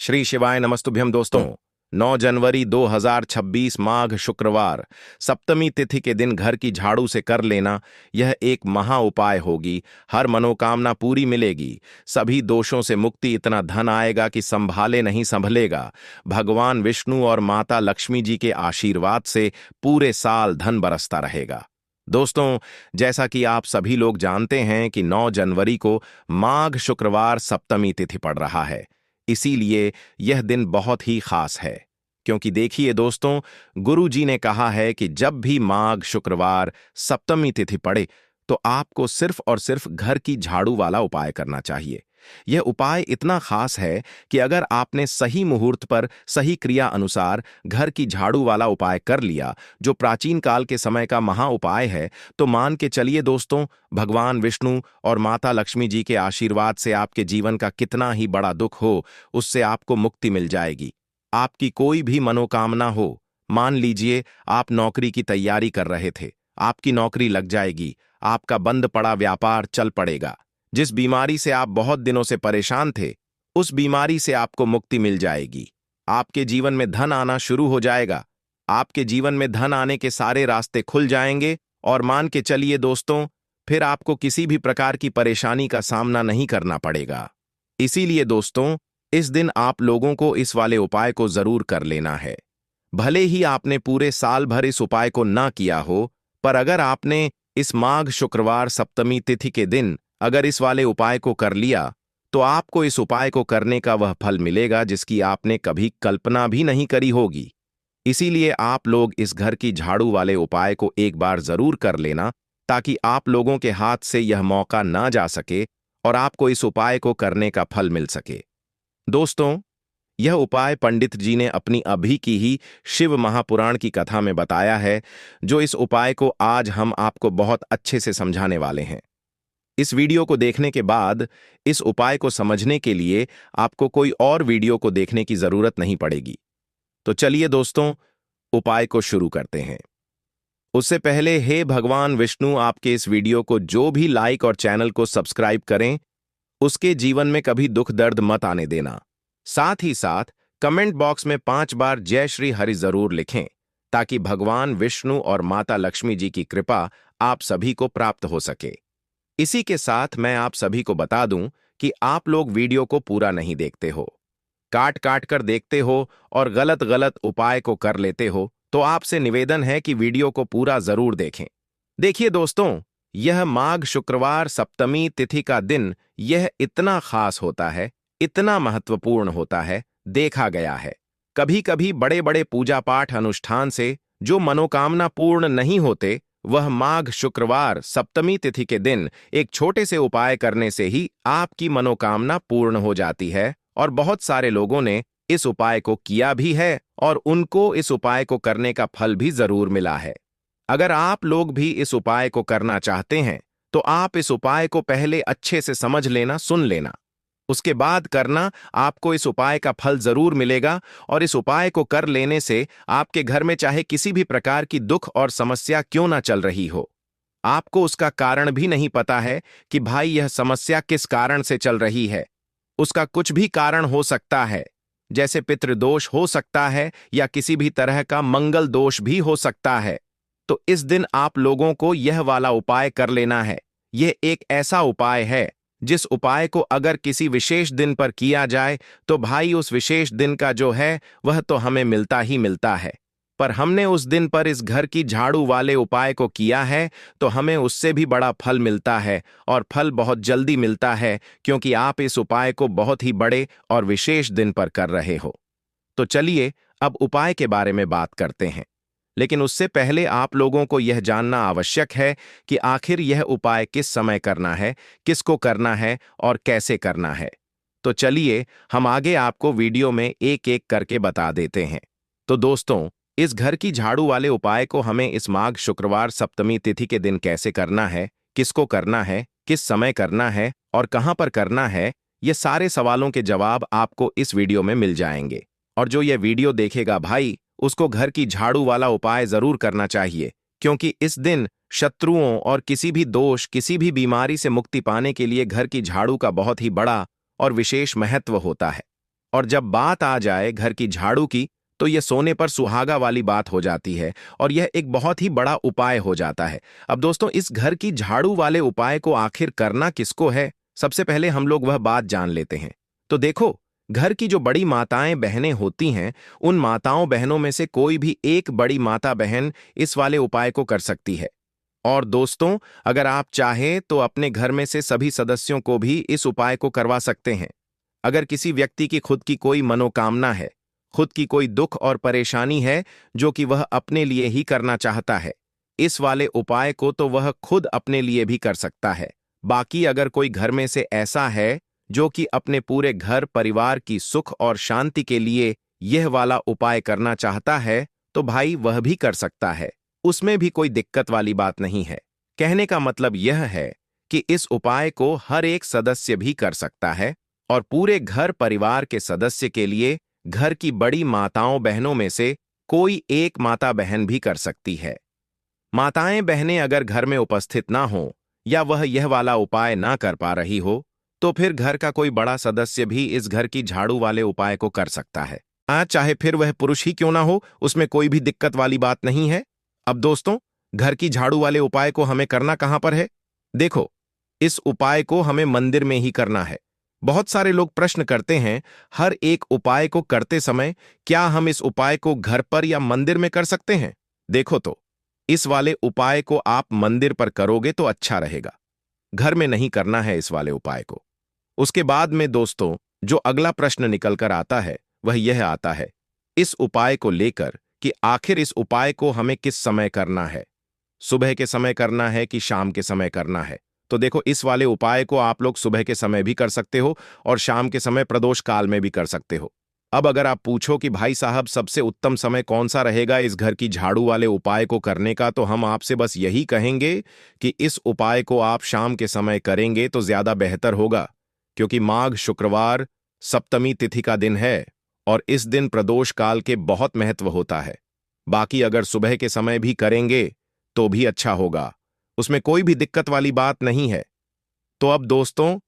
श्री शिवाय नमस्तुभ्यम दोस्तों। 9 जनवरी 2026 माघ शुक्रवार सप्तमी तिथि के दिन घर की झाड़ू से कर लेना यह एक महा उपाय होगी। हर मनोकामना पूरी मिलेगी, सभी दोषों से मुक्ति, इतना धन आएगा कि संभाले नहीं संभलेगा। भगवान विष्णु और माता लक्ष्मी जी के आशीर्वाद से पूरे साल धन बरसता रहेगा। दोस्तों, जैसा कि आप सभी लोग जानते हैं कि 9 जनवरी को माघ शुक्रवार सप्तमी तिथि पड़ रहा है, इसीलिए यह दिन बहुत ही खास है। क्योंकि देखिए दोस्तों, गुरु जी ने कहा है कि जब भी माघ शुक्रवार सप्तमी तिथि पड़े तो आपको सिर्फ और सिर्फ घर की झाड़ू वाला उपाय करना चाहिए। यह उपाय इतना खास है कि अगर आपने सही मुहूर्त पर सही क्रिया अनुसार घर की झाड़ू वाला उपाय कर लिया, जो प्राचीन काल के समय का महा उपाय है, तो मान के चलिए दोस्तों, भगवान विष्णु और माता लक्ष्मी जी के आशीर्वाद से आपके जीवन का कितना ही बड़ा दुख हो, उससे आपको मुक्ति मिल जाएगी। आपकी कोई भी मनोकामना हो, मान लीजिए आप नौकरी की तैयारी कर रहे थे, आपकी नौकरी लग जाएगी, आपका बंद पड़ा व्यापार चल पड़ेगा। जिस बीमारी से आप बहुत दिनों से परेशान थे, उस बीमारी से आपको मुक्ति मिल जाएगी। आपके जीवन में धन आना शुरू हो जाएगा। आपके जीवन में धन आने के सारे रास्ते खुल जाएंगे और मान के चलिए दोस्तों, फिर आपको किसी भी प्रकार की परेशानी का सामना नहीं करना पड़ेगा। इसीलिए दोस्तों, इस दिन आप लोगों को इस वाले उपाय को जरूर कर लेना है। भले ही आपने पूरे साल भर इस उपाय को ना किया हो, पर अगर आपने इस माघ शुक्रवार सप्तमी तिथि के दिन अगर इस वाले उपाय को कर लिया, तो आपको इस उपाय को करने का वह फल मिलेगा जिसकी आपने कभी कल्पना भी नहीं करी होगी। इसीलिए आप लोग इस घर की झाड़ू वाले उपाय को एक बार जरूर कर लेना, ताकि आप लोगों के हाथ से यह मौका ना जा सके और आपको इस उपाय को करने का फल मिल सके। दोस्तों, यह उपाय पंडित जी ने अपनी अभी की ही शिव महापुराण की कथा में बताया है, जो इस उपाय को आज हम आपको बहुत अच्छे से समझाने वाले हैं। इस वीडियो को देखने के बाद इस उपाय को समझने के लिए आपको कोई और वीडियो को देखने की जरूरत नहीं पड़ेगी। तो चलिए दोस्तों, उपाय को शुरू करते हैं। उससे पहले हे भगवान विष्णु, आपके इस वीडियो को जो भी लाइक और चैनल को सब्सक्राइब करें, उसके जीवन में कभी दुख दर्द मत आने देना। साथ ही साथ कमेंट बॉक्स में 5 बार जय श्री हरि जरूर लिखें, ताकि भगवान विष्णु और माता लक्ष्मी जी की कृपा आप सभी को प्राप्त हो सके। इसी के साथ मैं आप सभी को बता दूं कि आप लोग वीडियो को पूरा नहीं देखते हो, काट काट कर देखते हो और गलत गलत उपाय को कर लेते हो, तो आपसे निवेदन है कि वीडियो को पूरा जरूर देखें। देखिए दोस्तों, यह माघ शुक्रवार सप्तमी तिथि का दिन यह इतना खास होता है, इतना महत्वपूर्ण होता है, देखा गया है कभी कभी बड़े बड़े पूजा पाठ अनुष्ठान से जो मनोकामना पूर्ण नहीं होते, वह माघ शुक्रवार सप्तमी तिथि के दिन एक छोटे से उपाय करने से ही आपकी मनोकामना पूर्ण हो जाती है। और बहुत सारे लोगों ने इस उपाय को किया भी है और उनको इस उपाय को करने का फल भी जरूर मिला है। अगर आप लोग भी इस उपाय को करना चाहते हैं, तो आप इस उपाय को पहले अच्छे से समझ लेना, सुन लेना, उसके बाद करना। आपको इस उपाय का फल जरूर मिलेगा और इस उपाय को कर लेने से आपके घर में चाहे किसी भी प्रकार की दुख और समस्या क्यों ना चल रही हो, आपको उसका कारण भी नहीं पता है कि भाई यह समस्या किस कारण से चल रही है। उसका कुछ भी कारण हो सकता है, जैसे पितृदोष हो सकता है या किसी भी तरह का मंगल दोष भी हो सकता है। तो इस दिन आप लोगों को यह वाला उपाय कर लेना है। यह एक ऐसा उपाय है जिस उपाय को अगर किसी विशेष दिन पर किया जाए, तो भाई उस विशेष दिन का जो है वह तो हमें मिलता ही मिलता है। पर हमने उस दिन पर इस घर की झाड़ू वाले उपाय को किया है, तो हमें उससे भी बड़ा फल मिलता है, और फल बहुत जल्दी मिलता है, क्योंकि आप इस उपाय को बहुत ही बड़े और विशेष दिन पर कर रहे हो। तो चलिए अब उपाय के बारे में बात करते हैं, लेकिन उससे पहले आप लोगों को यह जानना आवश्यक है कि आखिर यह उपाय किस समय करना है, किसको करना है और कैसे करना है। तो चलिए हम आगे आपको वीडियो में एक एक करके बता देते हैं। तो दोस्तों, इस घर की झाड़ू वाले उपाय को हमें इस माघ शुक्रवार सप्तमी तिथि के दिन कैसे करना है, किसको करना है, किस समय करना है और कहां पर करना है, ये सारे सवालों के जवाब आपको इस वीडियो में मिल जाएंगे। और जो ये वीडियो देखेगा भाई, उसको घर की झाड़ू वाला उपाय जरूर करना चाहिए, क्योंकि इस दिन शत्रुओं और किसी भी दोष, किसी भी बीमारी से मुक्ति पाने के लिए घर की झाड़ू का बहुत ही बड़ा और विशेष महत्व होता है। और जब बात आ जाए घर की झाड़ू की, तो यह सोने पर सुहागा वाली बात हो जाती है और यह एक बहुत ही बड़ा उपाय हो जाता है। अब दोस्तों, इस घर की झाड़ू वाले उपाय को आखिर करना किसको है, सबसे पहले हम लोग वह बात जान लेते हैं। तो देखो, घर की जो बड़ी माताएं बहनें होती हैं, उन माताओं बहनों में से कोई भी एक बड़ी माता बहन इस वाले उपाय को कर सकती है। और दोस्तों, अगर आप चाहें तो अपने घर में से सभी सदस्यों को भी इस उपाय को करवा सकते हैं। अगर किसी व्यक्ति की खुद की कोई मनोकामना है, खुद की कोई दुख और परेशानी है जो कि वह अपने लिए ही करना चाहता है, इस वाले उपाय को तो वह खुद अपने लिए भी कर सकता है। बाकी अगर कोई घर में से ऐसा है जो कि अपने पूरे घर परिवार की सुख और शांति के लिए यह वाला उपाय करना चाहता है, तो भाई वह भी कर सकता है। उसमें भी कोई दिक्कत वाली बात नहीं है। कहने का मतलब यह है कि इस उपाय को हर एक सदस्य भी कर सकता है और पूरे घर परिवार के सदस्य के लिए घर की बड़ी माताओं बहनों में से कोई एक माता बहन भी कर सकती है। माताएं बहनें अगर घर में उपस्थित ना हो या वह यह वाला उपाय ना कर पा रही हो, तो फिर घर का कोई बड़ा सदस्य भी इस घर की झाड़ू वाले उपाय को कर सकता है। चाहे फिर वह पुरुष ही क्यों ना हो, उसमें कोई भी दिक्कत वाली बात नहीं है। अब दोस्तों, घर की झाड़ू वाले उपाय को हमें करना कहां पर है? देखो, इस उपाय को हमें मंदिर में ही करना है। बहुत सारे लोग प्रश्न करते हैं, हर एक उपाय को करते समय क्या हम इस उपाय को घर पर या मंदिर में कर सकते हैं? देखो तो, इस वाले उपाय को आप मंदिर पर करोगे तो अच्छा रहेगा। घर में नहीं करना है इस वाले उपाय को। उसके बाद में दोस्तों, जो अगला प्रश्न निकल कर आता है वह यह आता है इस उपाय को लेकर कि आखिर इस उपाय को हमें किस समय करना है, सुबह के समय करना है कि शाम के समय करना है? तो देखो, इस वाले उपाय को आप लोग सुबह के समय भी कर सकते हो और शाम के समय प्रदोष काल में भी कर सकते हो। अब अगर आप पूछो कि भाई साहब सबसे उत्तम समय कौन सा रहेगा इस घर की झाड़ू वाले उपाय को करने का, तो हम आपसे बस यही कहेंगे कि इस उपाय को आप शाम के समय करेंगे तो ज्यादा बेहतर होगा, क्योंकि माघ शुक्रवार सप्तमी तिथि का दिन है और इस दिन प्रदोष काल के बहुत महत्व होता है। बाकी अगर सुबह के समय भी करेंगे तो भी अच्छा होगा, उसमें कोई भी दिक्कत वाली बात नहीं है। तो अब दोस्तों,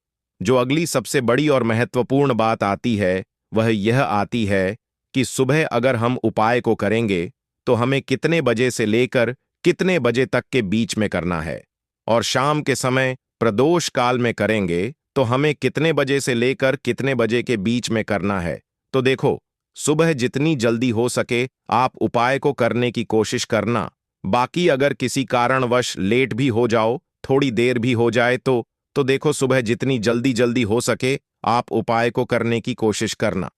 जो अगली सबसे बड़ी और महत्वपूर्ण बात आती है वह यह आती है कि सुबह अगर हम उपाय को करेंगे तो हमें कितने बजे से लेकर कितने बजे तक के बीच में करना है, और शाम के समय प्रदोष काल में करेंगे तो हमें कितने बजे से लेकर कितने बजे के बीच में करना है। तो देखो, सुबह जितनी जल्दी हो सके आप उपाय को करने की कोशिश करना। बाकी अगर किसी कारणवश लेट भी हो जाओ, थोड़ी देर भी हो जाए तो देखो, सुबह जितनी जल्दी जल्दी हो सके आप उपाय को करने की कोशिश करना।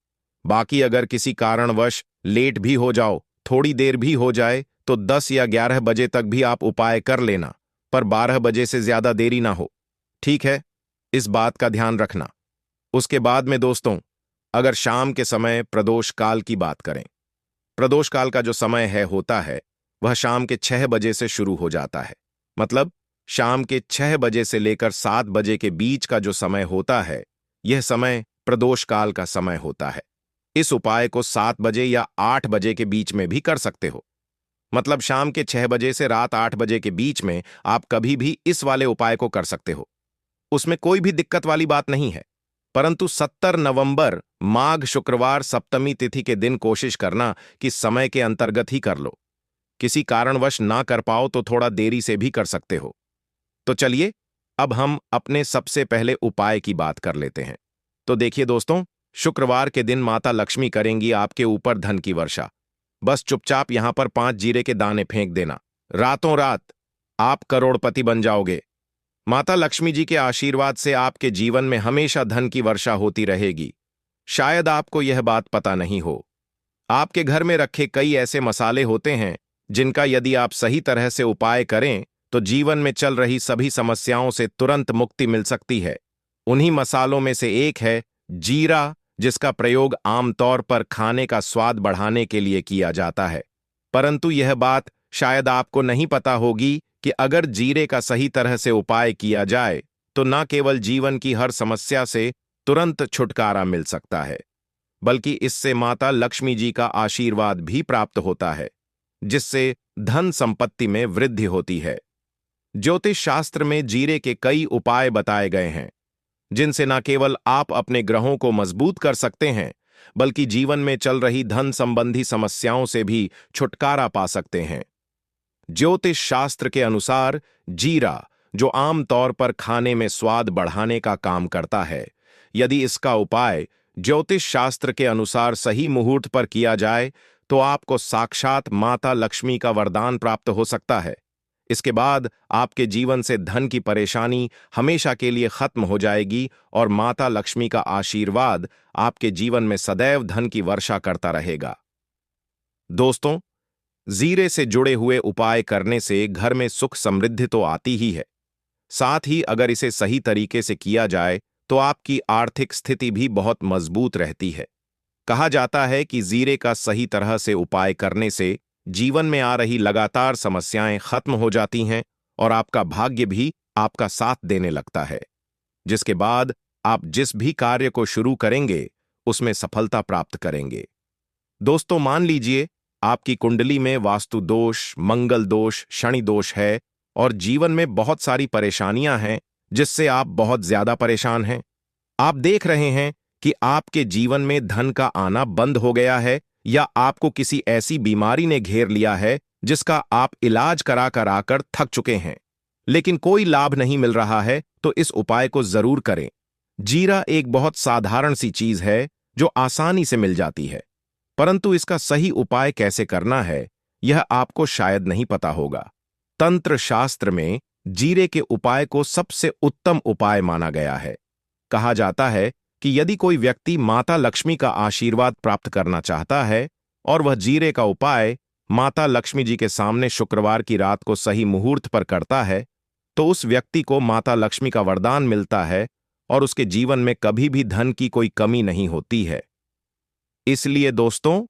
बाकी अगर किसी कारणवश लेट भी हो जाओ, थोड़ी देर भी हो जाए, तो 10 या 11 बजे तक भी आप उपाय कर लेना, पर 12 बजे से ज्यादा देरी ना हो। ठीक है, इस बात का ध्यान रखना। उसके बाद में दोस्तों, अगर शाम के समय प्रदोष काल की बात करें, प्रदोष काल का जो समय होता है वह शाम के 6 बजे से शुरू हो जाता है। मतलब शाम के 6 बजे से लेकर 7 बजे के बीच का जो समय होता है, यह समय प्रदोष काल का समय होता है। इस उपाय को 7 बजे या 8 बजे के बीच में भी कर सकते हो। मतलब शाम के 6 बजे से रात 8 बजे के बीच में आप कभी भी इस वाले उपाय को कर सकते हो, उसमें कोई भी दिक्कत वाली बात नहीं है। परंतु 17 नवंबर माघ शुक्रवार सप्तमी तिथि के दिन कोशिश करना कि समय के अंतर्गत ही कर लो। किसी कारणवश ना कर पाओ तो थोड़ा देरी से भी कर सकते हो। तो चलिए, अब हम अपने सबसे पहले उपाय की बात कर लेते हैं। तो देखिए दोस्तों, शुक्रवार के दिन माता लक्ष्मी करेंगी आपके ऊपर धन की वर्षा। बस चुपचाप यहां पर 5 जीरे के दाने फेंक देना, रातों रात आप करोड़पति बन जाओगे। माता लक्ष्मी जी के आशीर्वाद से आपके जीवन में हमेशा धन की वर्षा होती रहेगी। शायद आपको यह बात पता नहीं हो, आपके घर में रखे कई ऐसे मसाले होते हैं जिनका यदि आप सही तरह से उपाय करें तो जीवन में चल रही सभी समस्याओं से तुरंत मुक्ति मिल सकती है। उन्हीं मसालों में से एक है जीरा, जिसका प्रयोग आमतौर पर खाने का स्वाद बढ़ाने के लिए किया जाता है। परंतु यह बात शायद आपको नहीं पता होगी कि अगर जीरे का सही तरह से उपाय किया जाए तो न केवल जीवन की हर समस्या से तुरंत छुटकारा मिल सकता है, बल्कि इससे माता लक्ष्मी जी का आशीर्वाद भी प्राप्त होता है, जिससे धन संपत्ति में वृद्धि होती है। ज्योतिष शास्त्र में जीरे के कई उपाय बताए गए हैं, जिनसे न केवल आप अपने ग्रहों को मजबूत कर सकते हैं, बल्कि जीवन में चल रही धन संबंधी समस्याओं से भी छुटकारा पा सकते हैं। ज्योतिष शास्त्र के अनुसार जीरा, जो आमतौर पर खाने में स्वाद बढ़ाने का काम करता है, यदि इसका उपाय ज्योतिष शास्त्र के अनुसार सही मुहूर्त पर किया जाए तो आपको साक्षात माता लक्ष्मी का वरदान प्राप्त हो सकता है। इसके बाद आपके जीवन से धन की परेशानी हमेशा के लिए खत्म हो जाएगी और माता लक्ष्मी का आशीर्वाद आपके जीवन में सदैव धन की वर्षा करता रहेगा। दोस्तों, जीरे से जुड़े हुए उपाय करने से घर में सुख समृद्धि तो आती ही है, साथ ही अगर इसे सही तरीके से किया जाए तो आपकी आर्थिक स्थिति भी बहुत मजबूत रहती है। कहा जाता है कि जीरे का सही तरह से उपाय करने से जीवन में आ रही लगातार समस्याएं खत्म हो जाती हैं और आपका भाग्य भी आपका साथ देने लगता है, जिसके बाद आप जिस भी कार्य को शुरू करेंगे उसमें सफलता प्राप्त करेंगे। दोस्तों, मान लीजिए आपकी कुंडली में वास्तु दोष, मंगल दोष, शनि दोष है और जीवन में बहुत सारी परेशानियां हैं जिससे आप बहुत ज्यादा परेशान हैं। आप देख रहे हैं कि आपके जीवन में धन का आना बंद हो गया है या आपको किसी ऐसी बीमारी ने घेर लिया है जिसका आप इलाज करा कर थक चुके हैं, लेकिन कोई लाभ नहीं मिल रहा है, तो इस उपाय को जरूर करें। जीरा एक बहुत साधारण सी चीज है जो आसानी से मिल जाती है, परंतु इसका सही उपाय कैसे करना है यह आपको शायद नहीं पता होगा। तंत्र शास्त्र में जीरे के उपाय को सबसे उत्तम उपाय माना गया है। कहा जाता है कि यदि कोई व्यक्ति माता लक्ष्मी का आशीर्वाद प्राप्त करना चाहता है और वह जीरे का उपाय माता लक्ष्मी जी के सामने शुक्रवार की रात को सही मुहूर्त पर करता है, तो उस व्यक्ति को माता लक्ष्मी का वरदान मिलता है और उसके जीवन में कभी भी धन की कोई कमी नहीं होती है। इसलिए दोस्तों,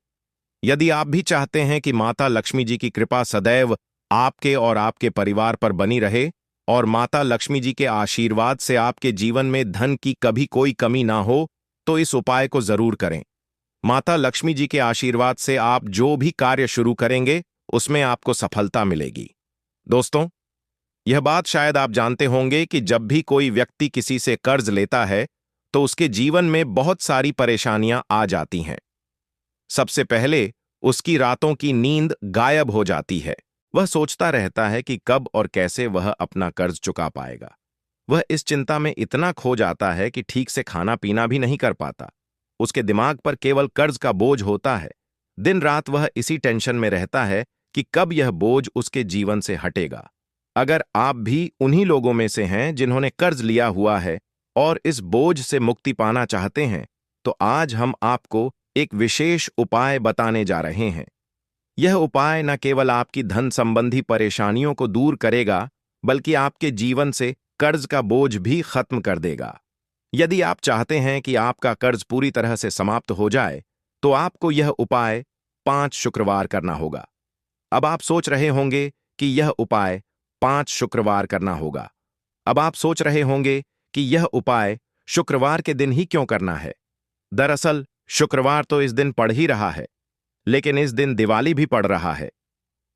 यदि आप भी चाहते हैं कि माता लक्ष्मी जी की कृपा सदैव आपके और आपके परिवार पर बनी रहे और माता लक्ष्मी जी के आशीर्वाद से आपके जीवन में धन की कभी कोई कमी ना हो, तो इस उपाय को जरूर करें। माता लक्ष्मी जी के आशीर्वाद से आप जो भी कार्य शुरू करेंगे उसमें आपको सफलता मिलेगी। दोस्तों, यह बात शायद आप जानते होंगे कि जब भी कोई व्यक्ति किसी से कर्ज लेता है तो उसके जीवन में बहुत सारी परेशानियां आ जाती हैं। सबसे पहले उसकी रातों की नींद गायब हो जाती है। वह सोचता रहता है कि कब और कैसे वह अपना कर्ज चुका पाएगा। वह इस चिंता में इतना खो जाता है कि ठीक से खाना पीना भी नहीं कर पाता। उसके दिमाग पर केवल कर्ज का बोझ होता है। दिन रात वह इसी टेंशन में रहता है कि कब यह बोझ उसके जीवन से हटेगा। अगर आप भी उन्हीं लोगों में से हैं जिन्होंने कर्ज लिया हुआ है और इस बोझ से मुक्ति पाना चाहते हैं, तो आज हम आपको एक विशेष उपाय बताने जा रहे हैं। यह उपाय न केवल आपकी धन संबंधी परेशानियों को दूर करेगा, बल्कि आपके जीवन से कर्ज का बोझ भी खत्म कर देगा। यदि आप चाहते हैं कि आपका कर्ज पूरी तरह से समाप्त हो जाए, तो आपको यह उपाय 5 शुक्रवार करना होगा। अब आप सोच रहे होंगे कि यह उपाय 5 शुक्रवार करना होगा। अब आप सोच रहे होंगे कि यह उपाय शुक्रवार के दिन ही क्यों करना है। दरअसल शुक्रवार तो इस दिन पड़ ही रहा है, लेकिन इस दिन दिवाली भी पड़ रहा है,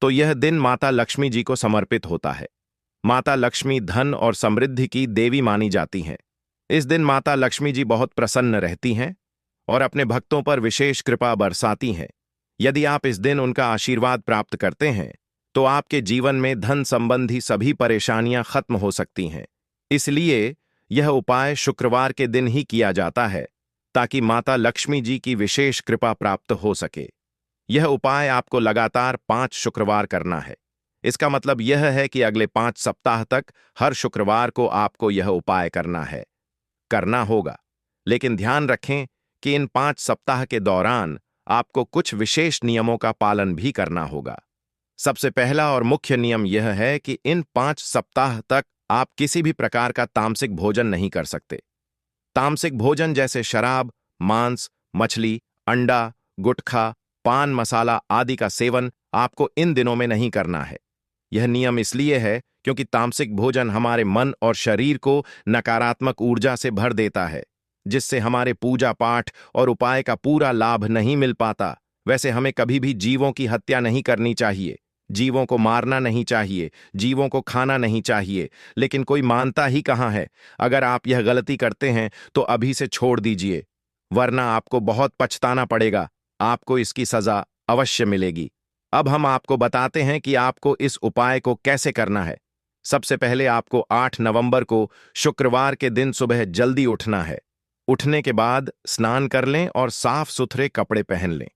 तो यह दिन माता लक्ष्मी जी को समर्पित होता है। माता लक्ष्मी धन और समृद्धि की देवी मानी जाती हैं। इस दिन माता लक्ष्मी जी बहुत प्रसन्न रहती हैं और अपने भक्तों पर विशेष कृपा बरसाती हैं। यदि आप इस दिन उनका आशीर्वाद प्राप्त करते हैं, तो आपके जीवन में धन संबंधी सभी परेशानियां खत्म हो सकती हैं। इसलिए यह उपाय शुक्रवार के दिन ही किया जाता है, ताकि माता लक्ष्मी जी की विशेष कृपा प्राप्त हो सके। यह उपाय आपको लगातार 5 शुक्रवार करना है। इसका मतलब यह है कि अगले 5 सप्ताह तक हर शुक्रवार को आपको यह उपाय करना होगा। लेकिन ध्यान रखें कि इन 5 सप्ताह के दौरान आपको कुछ विशेष नियमों का पालन भी करना होगा। सबसे पहला और मुख्य नियम यह है कि इन 5 सप्ताह तक आप किसी भी प्रकार का तामसिक भोजन नहीं कर सकते। तामसिक भोजन जैसे शराब, मांस, मछली, अंडा, गुटखा, पान मसाला आदि का सेवन आपको इन दिनों में नहीं करना है। यह नियम इसलिए है क्योंकि तामसिक भोजन हमारे मन और शरीर को नकारात्मक ऊर्जा से भर देता है, जिससे हमारे पूजा पाठ और उपाय का पूरा लाभ नहीं मिल पाता। वैसे हमें कभी भी जीवों की हत्या नहीं करनी चाहिए, जीवों को मारना नहीं चाहिए, जीवों को खाना नहीं चाहिए, लेकिन कोई मानता ही कहाँ है। अगर आप यह गलती करते हैं तो अभी से छोड़ दीजिए, वरना आपको बहुत पछताना पड़ेगा। आपको इसकी सजा अवश्य मिलेगी। अब हम आपको बताते हैं कि आपको इस उपाय को कैसे करना है। सबसे पहले आपको 8 नवंबर को शुक्रवार के दिन सुबह जल्दी उठना है। उठने के बाद स्नान कर लें और साफ सुथरे कपड़े पहन लें।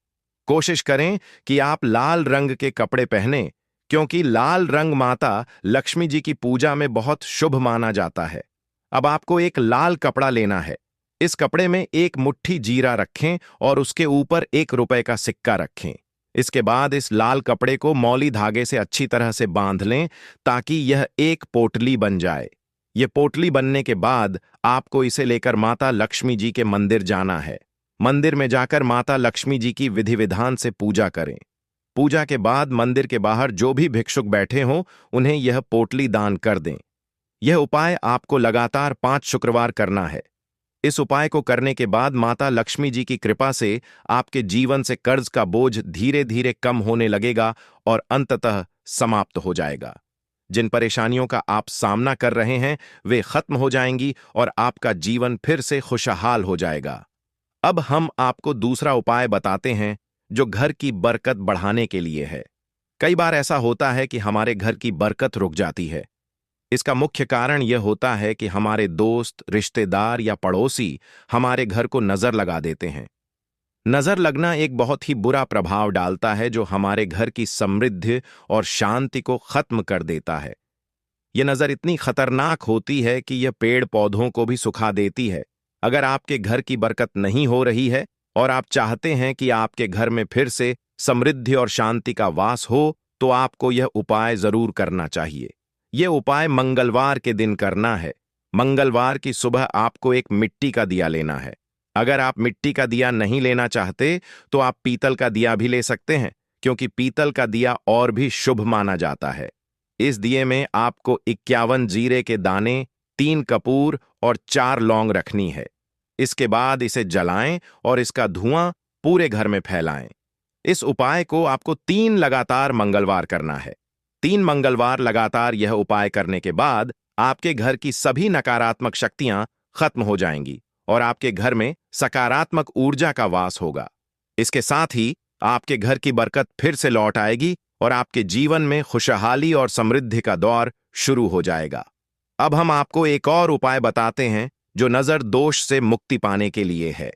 कोशिश करें कि आप लाल रंग के कपड़े पहनें, क्योंकि लाल रंग माता लक्ष्मी जी की पूजा में बहुत शुभ माना जाता है। अब आपको एक लाल कपड़ा लेना है। इस कपड़े में एक मुट्ठी जीरा रखें और उसके ऊपर 1 रुपए का सिक्का रखें। इसके बाद इस लाल कपड़े को मौली धागे से अच्छी तरह से बांध लें ताकि यह एक पोटली बन जाए। ये पोटली बनने के बाद आपको इसे लेकर माता लक्ष्मी जी के मंदिर जाना है। मंदिर में जाकर माता लक्ष्मी जी की विधि विधान से पूजा करें। पूजा के बाद मंदिर के बाहर जो भी भिक्षुक बैठे हों उन्हें यह पोटली दान कर दें। यह उपाय आपको लगातार 5 शुक्रवार करना है। इस उपाय को करने के बाद माता लक्ष्मी जी की कृपा से आपके जीवन से कर्ज का बोझ धीरे धीरे कम होने लगेगा और अंततः समाप्त हो जाएगा। जिन परेशानियों का आप सामना कर रहे हैं वे खत्म हो जाएंगी और आपका जीवन फिर से खुशहाल हो जाएगा। अब हम आपको दूसरा उपाय बताते हैं जो घर की बरकत बढ़ाने के लिए है। कई बार ऐसा होता है कि हमारे घर की बरकत रुक जाती है। इसका मुख्य कारण यह होता है कि हमारे दोस्त, रिश्तेदार या पड़ोसी हमारे घर को नजर लगा देते हैं। नजर लगना एक बहुत ही बुरा प्रभाव डालता है जो हमारे घर की समृद्धि और शांति को खत्म कर देता है। यह नजर इतनी खतरनाक होती है कि यह पेड़ पौधों को भी सुखा देती है। अगर आपके घर की बरकत नहीं हो रही है और आप चाहते हैं कि आपके घर में फिर से समृद्धि और शांति का वास हो, तो आपको यह उपाय जरूर करना चाहिए। यह उपाय मंगलवार के दिन करना है। मंगलवार की सुबह आपको एक मिट्टी का दिया लेना है। अगर आप मिट्टी का दिया नहीं लेना चाहते तो आप पीतल का दिया भी ले सकते हैं, क्योंकि पीतल का दिया और भी शुभ माना जाता है। इस दिए में आपको 51 जीरे के दाने, 3 कपूर और 4 लौंग रखनी है। इसके बाद इसे जलाएं और इसका धुआं पूरे घर में फैलाएं। इस उपाय को आपको 3 लगातार मंगलवार करना है। 3 मंगलवार लगातार यह उपाय करने के बाद आपके घर की सभी नकारात्मक शक्तियां खत्म हो जाएंगी और आपके घर में सकारात्मक ऊर्जा का वास होगा। इसके साथ ही आपके घर की बरकत फिर से लौट आएगी और आपके जीवन में खुशहाली और समृद्धि का दौर शुरू हो जाएगा। अब हम आपको एक और उपाय बताते हैं जो नजर दोष से मुक्ति पाने के लिए है।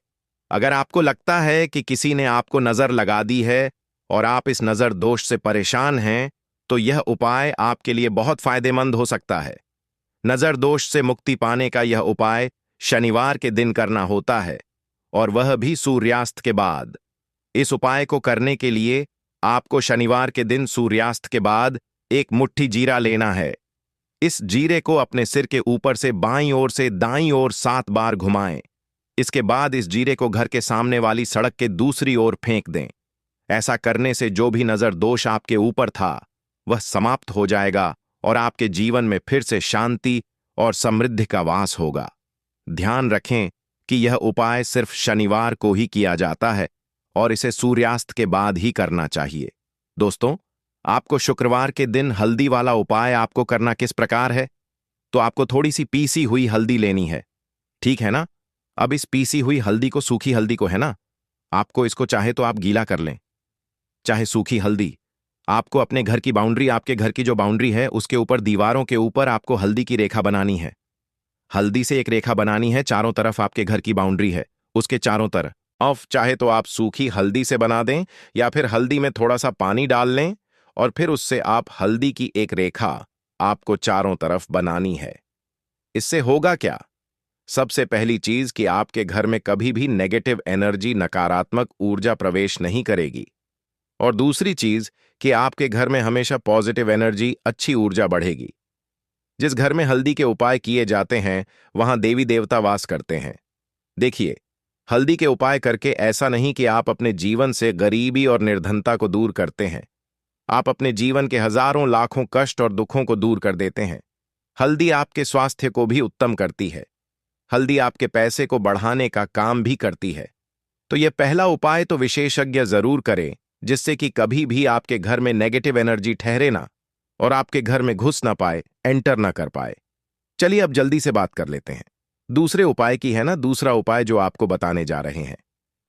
अगर आपको लगता है कि किसी ने आपको नजर लगा दी है और आप इस नजर दोष से परेशान हैं, तो यह उपाय आपके लिए बहुत फायदेमंद हो सकता है। नजर दोष से मुक्ति पाने का यह उपाय शनिवार के दिन करना होता है और वह भी सूर्यास्त के बाद। इस उपाय को करने के लिए आपको शनिवार के दिन सूर्यास्त के बाद एक मुट्ठी जीरा लेना है। इस जीरे को अपने सिर के ऊपर से बाईं ओर से दाईं ओर 7 बार घुमाएं। इसके बाद इस जीरे को घर के सामने वाली सड़क के दूसरी ओर फेंक दें। ऐसा करने से जो भी नजर दोष आपके ऊपर था वह समाप्त हो जाएगा और आपके जीवन में फिर से शांति और समृद्धि का वास होगा। ध्यान रखें कि यह उपाय सिर्फ शनिवार को ही किया जाता है और इसे सूर्यास्त के बाद ही करना चाहिए। दोस्तों, आपको शुक्रवार के दिन हल्दी वाला उपाय आपको करना किस प्रकार है? तो आपको थोड़ी सी पीसी हुई हल्दी लेनी है, ठीक है ना? अब इस पीसी हुई हल्दी को, सूखी हल्दी को, है ना, आपको इसको चाहे तो आप गीला कर लें, चाहे सूखी हल्दी। आपको अपने घर की बाउंड्री, आपके घर की जो बाउंड्री है उसके ऊपर, दीवारों के ऊपर आपको हल्दी की रेखा बनानी है। हल्दी से एक रेखा बनानी है। चारों तरफ आपके घर की बाउंड्री है, उसके चारों तरफ। अब चाहे तो आप सूखी हल्दी से बना दें या फिर हल्दी में थोड़ा सा पानी डाल लें और फिर उससे आप हल्दी की एक रेखा आपको चारों तरफ बनानी है। इससे होगा क्या? सबसे पहली चीज कि आपके घर में कभी भी नेगेटिव एनर्जी, नकारात्मक ऊर्जा प्रवेश नहीं करेगी। और दूसरी चीज कि आपके घर में हमेशा पॉजिटिव एनर्जी, अच्छी ऊर्जा बढ़ेगी। जिस घर में हल्दी के उपाय किए जाते हैं वहां देवी देवता वास करते हैं। देखिए, हल्दी के उपाय करके ऐसा नहीं कि आप अपने जीवन से गरीबी और निर्धनता को दूर करते हैं। आप अपने जीवन के हजारों लाखों कष्ट और दुखों को दूर कर देते हैं। हल्दी आपके स्वास्थ्य को भी उत्तम करती है। हल्दी आपके पैसे को बढ़ाने का काम भी करती है। तो यह पहला उपाय तो विशेषज्ञ जरूर करें, जिससे कि कभी भी आपके घर में नेगेटिव एनर्जी ठहरे ना और आपके घर में घुस ना पाए, एंटर ना कर पाए। चलिए अब जल्दी से बात कर लेते हैं। दूसरे उपाय की है ना, दूसरा उपाय जो आपको बताने जा रहे हैं।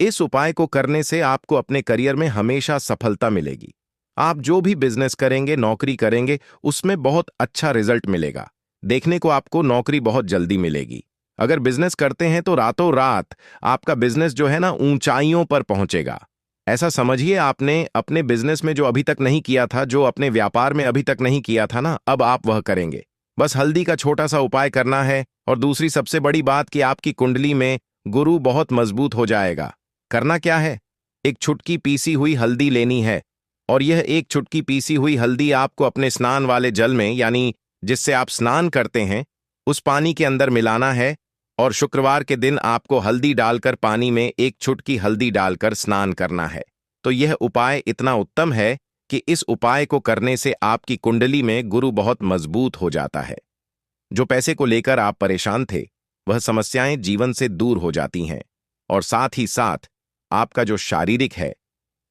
इस उपाय को करने से आपको अपने करियर में हमेशा सफलता मिलेगी। आप जो भी बिजनेस करेंगे, नौकरी करेंगे, उसमें बहुत अच्छा रिजल्ट मिलेगा। देखने को आपको नौकरी बहुत जल्दी मिलेगी। अगर बिजनेस करते हैं तो रातों रात आपका बिजनेस जो है ना ऊंचाइयों पर पहुंचेगा। ऐसा समझिए, आपने अपने बिजनेस में जो अभी तक नहीं किया था, जो अपने व्यापार में अभी तक नहीं किया था ना, अब आप वह करेंगे। बस हल्दी का छोटा सा उपाय करना है। और दूसरी सबसे बड़ी बात कि आपकी कुंडली में गुरु बहुत मजबूत हो जाएगा। करना क्या है? एक चुटकी पीसी हुई हल्दी लेनी है। और यह एक चुटकी पीसी हुई हल्दी आपको अपने स्नान वाले जल में, यानी जिससे आप स्नान करते हैं, उस पानी के अंदर मिलाना है। और शुक्रवार के दिन आपको हल्दी डालकर पानी में एक चुटकी हल्दी डालकर स्नान करना है। तो यह उपाय इतना उत्तम है कि इस उपाय को करने से आपकी कुंडली में गुरु बहुत मजबूत हो जाता है। जो पैसे को लेकर आप परेशान थे, वह समस्याएं जीवन से दूर हो जाती हैं। और साथ ही साथ आपका जो शारीरिक है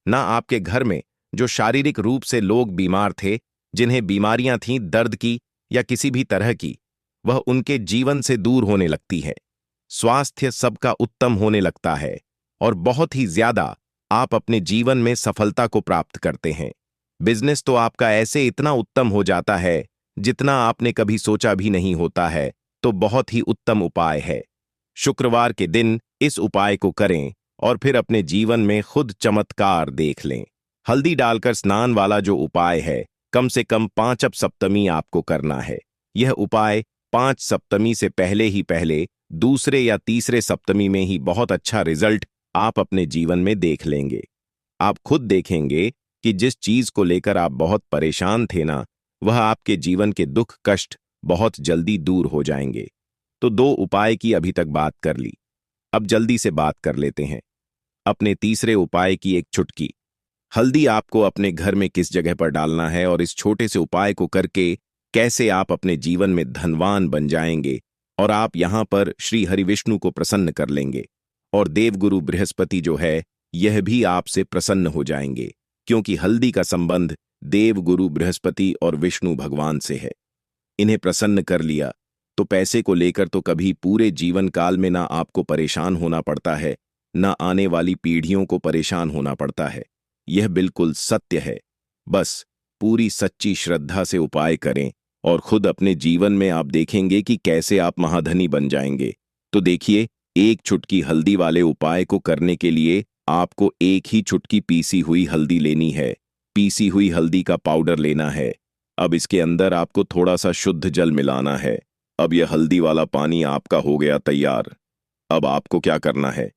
ना, आपके घर में जो शारीरिक रूप से लोग बीमार थे, जिन्हें बीमारियां थीं दर्द की या किसी भी तरह की, वह उनके जीवन से दूर होने लगती है। स्वास्थ्य सबका उत्तम होने लगता है और बहुत ही ज्यादा आप अपने जीवन में सफलता को प्राप्त करते हैं। बिजनेस तो आपका ऐसे इतना उत्तम हो जाता है जितना आपने कभी सोचा भी नहीं होता है। तो बहुत ही उत्तम उपाय है। शुक्रवार के दिन इस उपाय को करें और फिर अपने जीवन में खुद चमत्कार देख लें। हल्दी डालकर स्नान वाला जो उपाय है, कम से कम 5 सप्तमी आपको करना है। यह उपाय 5 सप्तमी से पहले दूसरे या तीसरे सप्तमी में ही बहुत अच्छा रिजल्ट आप अपने जीवन में देख लेंगे। आप खुद देखेंगे कि जिस चीज को लेकर आप बहुत परेशान थे ना, वह आपके जीवन के दुख कष्ट बहुत जल्दी दूर हो जाएंगे। तो 2 उपाय की अभी तक बात कर ली। अब जल्दी से बात कर लेते हैं अपने तीसरे उपाय की। एक चुटकी हल्दी आपको अपने घर में किस जगह पर डालना है और इस छोटे से उपाय को करके कैसे आप अपने जीवन में धनवान बन जाएंगे। और आप यहां पर श्री हरिविष्णु को प्रसन्न कर लेंगे। और देवगुरु बृहस्पति जो है, यह भी आपसे प्रसन्न हो जाएंगे, क्योंकि हल्दी का संबंध देवगुरु बृहस्पति और विष्णु भगवान से है। इन्हें प्रसन्न कर लिया तो पैसे को लेकर तो कभी पूरे जीवन काल में ना आपको परेशान होना पड़ता है, ना आने वाली पीढ़ियों को परेशान होना पड़ता है। यह बिल्कुल सत्य है। बस पूरी सच्ची श्रद्धा से उपाय करें और खुद अपने जीवन में आप देखेंगे कि कैसे आप महाधनी बन जाएंगे। तो देखिए, एक चुटकी हल्दी वाले उपाय को करने के लिए आपको एक ही चुटकी पीसी हुई हल्दी लेनी है। पीसी हुई हल्दी का पाउडर लेना है। अब इसके अंदर आपको थोड़ा सा शुद्ध जल मिलाना है। अब यह हल्दी वाला पानी आपका हो गया तैयार। अब आपको क्या करना है?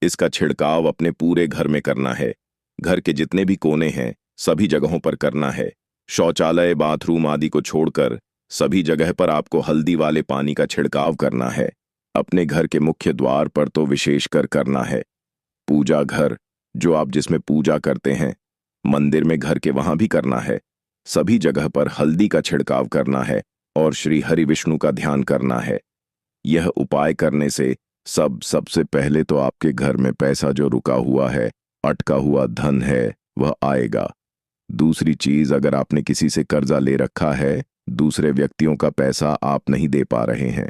इसका छिड़काव अपने पूरे घर में करना है। घर के जितने भी कोने हैं, सभी जगहों पर करना है। शौचालय, बाथरूम आदि को छोड़कर सभी जगह पर आपको हल्दी वाले पानी का छिड़काव करना है। अपने घर के मुख्य द्वार पर तो विशेषकर करना है। पूजा घर, जो आप जिसमें पूजा करते हैं, मंदिर में घर के वहां भी करना है। सभी जगह पर हल्दी का छिड़काव करना है और श्री हरि विष्णु का ध्यान करना है। यह उपाय करने से सबसे पहले तो आपके घर में पैसा जो रुका हुआ है, अटका हुआ धन है, वह आएगा। दूसरी चीज, अगर आपने किसी से कर्जा ले रखा है, दूसरे व्यक्तियों का पैसा आप नहीं दे पा रहे हैं,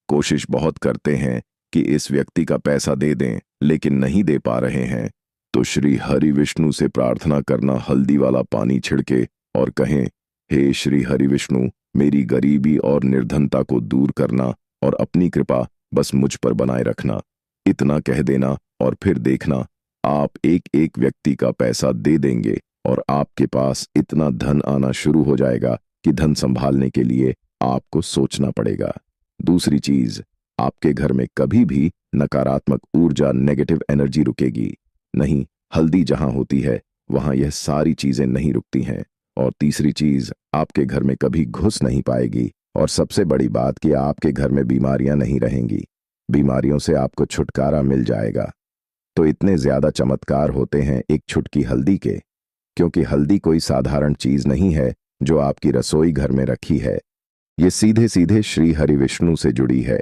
कोशिश बहुत करते हैं कि इस व्यक्ति का पैसा दे दें, लेकिन नहीं दे पा रहे हैं, तो श्री हरि विष्णु से प्रार्थना करना, हल्दी वाला पानी छिड़के और कहें, हे श्री हरि विष्णु, मेरी गरीबी और निर्धनता को दूर करना और अपनी कृपा बस मुझ पर बनाए रखना। इतना कह देना और फिर देखना, आप एक एक व्यक्ति का पैसा दे देंगे और आपके पास इतना धन आना शुरू हो जाएगा कि धन संभालने के लिए आपको सोचना पड़ेगा। दूसरी चीज, आपके घर में कभी भी नकारात्मक ऊर्जा, नेगेटिव एनर्जी रुकेगी नहीं। हल्दी जहां होती है, वहां यह सारी चीजें नहीं रुकती हैं। और तीसरी चीज, आपके घर में कभी घुस नहीं पाएगी। और सबसे बड़ी बात कि आपके घर में बीमारियां नहीं रहेंगी। बीमारियों से आपको छुटकारा मिल जाएगा। तो इतने ज्यादा चमत्कार होते हैं एक चुटकी हल्दी के, क्योंकि हल्दी कोई साधारण चीज नहीं है जो आपकी रसोई घर में रखी है। ये सीधे सीधे श्री हरि विष्णु से जुड़ी है।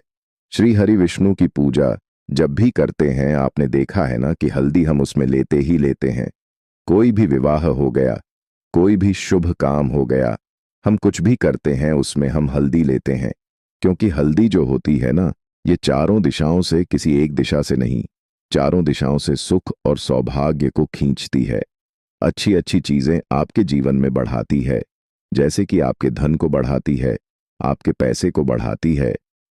श्री हरि विष्णु की पूजा जब भी करते हैं, आपने देखा है ना कि हल्दी हम उसमें लेते ही लेते हैं। कोई भी विवाह हो गया, कोई भी शुभ काम हो गया, हम कुछ भी करते हैं उसमें हम हल्दी लेते हैं। क्योंकि हल्दी जो होती है ना, ये चारों दिशाओं से किसी एक दिशा से नहीं, चारों दिशाओं से सुख और सौभाग्य को खींचती है। अच्छी अच्छी चीजें आपके जीवन में बढ़ाती है, जैसे कि आपके धन को बढ़ाती है, आपके पैसे को बढ़ाती है,